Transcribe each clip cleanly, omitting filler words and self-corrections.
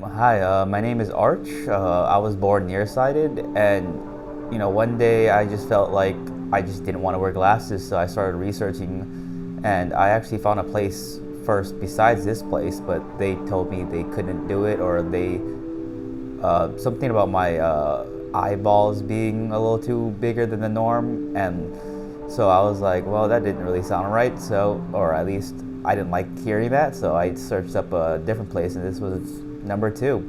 Hi, my name is Arch. I was born nearsighted, and one day I just felt like I just didn't want to wear glasses, so I started researching, and I actually found a place first besides this place, but they told me they couldn't do it, or they something about my eyeballs being a little too bigger than the norm, and so I was like, well, that didn't really sound right. So, or at least I didn't like hearing that, so I searched up a different place, and this was number two.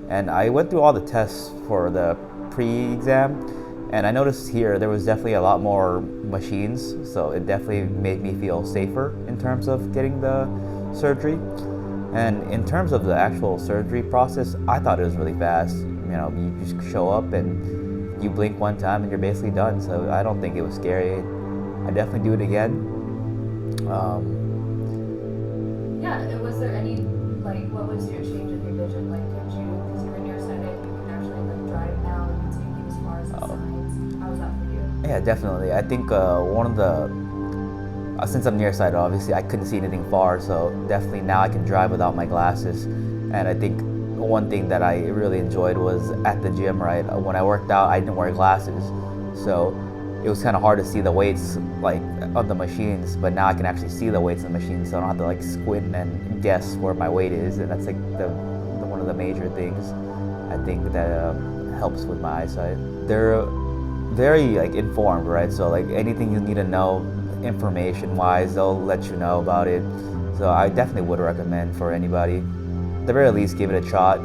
And I went through all the tests for the pre-exam, and I noticed here there was definitely a lot more machines, so it definitely made me feel safer in terms of getting the surgery. And in terms of the actual surgery process, I thought it was really fast. You just show up and you blink one time and you're basically done. So I don't think it was scary. I definitely do it again. Yeah, and was there any, what was your change in your vision? Because you were nearsighted, you can actually, drive now, you can see as far as the signs. How was that for you? Yeah, definitely. I think one of the since I'm nearsighted, obviously I couldn't see anything far, so definitely now I can drive without my glasses. And I think one thing that I really enjoyed was at the gym, right? When I worked out, I didn't wear glasses, so it was kind of hard to see the weights of the machines. But now I can actually see the weights of the machines, so I don't have to squint and guess where my weight is. And that's the one of the major things I think that helps with my eyesight. They're very informed, right? So anything you need to know information wise, they'll let you know about it. So I definitely would recommend for anybody, at the very least, give it a shot.